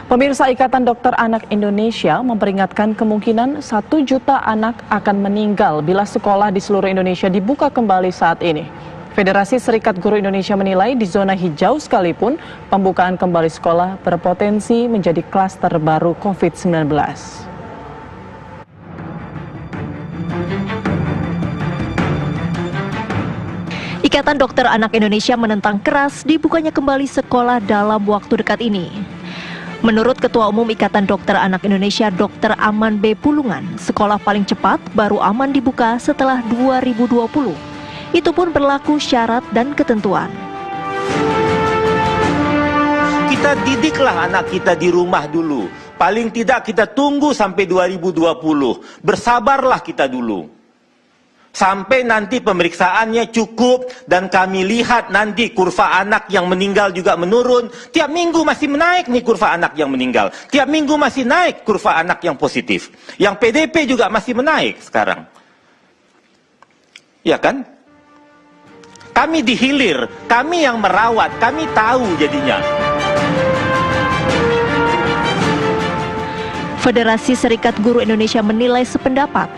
Pemirsa, Ikatan Dokter Anak Indonesia memperingatkan kemungkinan 1 juta anak akan meninggal bila sekolah di seluruh Indonesia dibuka kembali saat ini. Federasi Serikat Guru Indonesia menilai di zona hijau sekalipun pembukaan kembali sekolah berpotensi menjadi klaster baru COVID-19. Ikatan Dokter Anak Indonesia menentang keras dibukanya kembali sekolah dalam waktu dekat ini. Menurut Ketua Umum Ikatan Dokter Anak Indonesia Dr. Aman B. Pulungan, sekolah paling cepat baru aman dibuka setelah 2020. Itu pun berlaku syarat dan ketentuan. Kita didiklah anak kita di rumah dulu. Paling tidak kita tunggu sampai 2020. Bersabarlah kita dulu. Sampai nanti pemeriksaannya cukup dan kami lihat nanti kurva anak yang meninggal juga menurun. Tiap minggu masih menaik nih kurva anak yang meninggal. Tiap minggu masih naik kurva anak yang positif. Yang PDP juga masih menaik sekarang. Ya kan? Kami dihilir, kami yang merawat, kami tahu jadinya. Federasi Serikat Guru Indonesia menilai sependapat.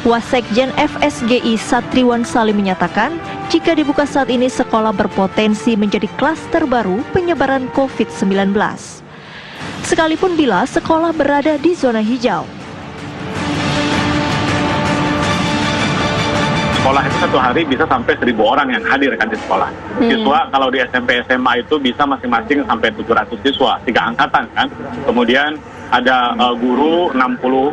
Wasekjen FSGI Satriwan Salim menyatakan, jika dibuka saat ini sekolah berpotensi menjadi klaster baru penyebaran COVID-19. Sekalipun bila sekolah berada di zona hijau. Sekolah itu satu hari bisa sampai 1.000 orang yang hadir kan di sekolah. Siswa kalau di SMP SMA itu bisa masing-masing sampai 700 siswa, 3 angkatan kan. Kemudian ada guru 50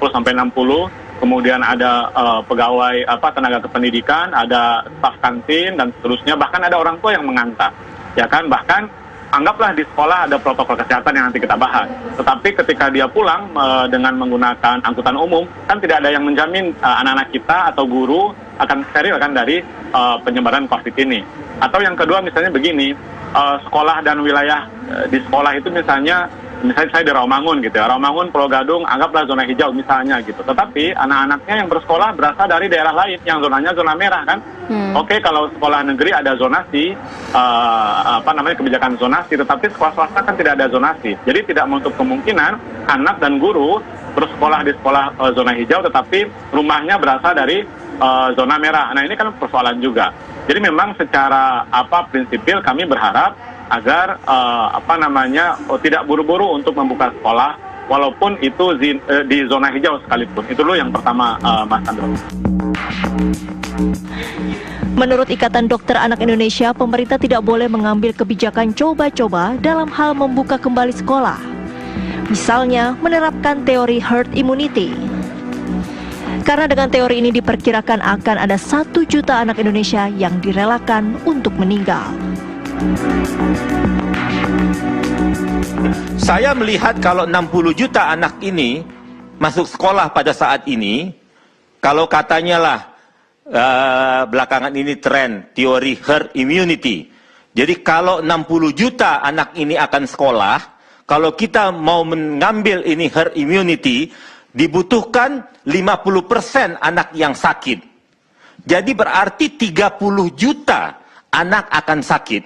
sampai 60. Kemudian ada pegawai tenaga kependidikan, ada staf kantin dan seterusnya, bahkan ada orang tua yang mengantar. Ya kan, bahkan anggaplah di sekolah ada protokol kesehatan yang nanti kita bahas. Tetapi ketika dia pulang dengan menggunakan angkutan umum, kan tidak ada yang menjamin anak-anak kita atau guru akan steril kan dari penyebaran COVID ini. Atau yang kedua misalnya begini, sekolah dan wilayah di sekolah itu misalnya saya di Rawamangun gitu ya, Rawamangun, Pulau Gadung, anggaplah zona hijau misalnya gitu. Tetapi anak-anaknya yang bersekolah berasal dari daerah lain yang zonanya zona merah kan. Oke, kalau sekolah negeri ada zonasi, kebijakan zonasi, tetapi sekolah swasta kan tidak ada zonasi. Jadi tidak menutup kemungkinan anak dan guru bersekolah di sekolah zona hijau, tetapi rumahnya berasal dari zona merah. Nah ini kan persoalan juga. Jadi memang secara prinsipil kami berharap agar tidak buru-buru untuk membuka sekolah walaupun itu di zona hijau sekalipun. Itu dulu yang pertama, Mas Andro. Menurut Ikatan Dokter Anak Indonesia, pemerintah tidak boleh mengambil kebijakan coba-coba dalam hal membuka kembali sekolah. Misalnya menerapkan teori herd immunity. Karena dengan teori ini diperkirakan akan ada 1 juta anak Indonesia yang direlakan untuk meninggal. Saya melihat kalau 60 juta anak ini masuk sekolah pada saat ini, kalau katanya lah belakangan ini tren teori herd immunity. Jadi kalau 60 juta anak ini akan sekolah, kalau kita mau mengambil ini herd immunity, dibutuhkan 50% anak yang sakit. Jadi berarti 30 juta anak akan sakit.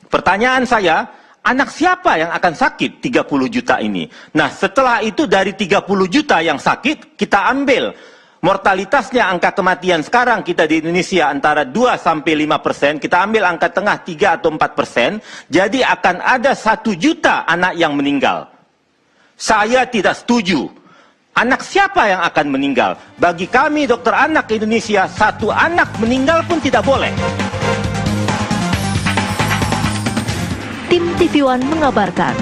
Pertanyaan saya, anak siapa yang akan sakit 30 juta ini? Nah, setelah itu dari 30 juta yang sakit, kita ambil mortalitasnya, angka kematian sekarang kita di Indonesia antara 2-5%, kita ambil angka tengah 3 atau 4%, jadi akan ada 1 juta anak yang meninggal. Saya tidak setuju. Anak siapa yang akan meninggal? Bagi kami dokter anak Indonesia, 1 anak meninggal pun tidak boleh. Tim TV One mengabarkan.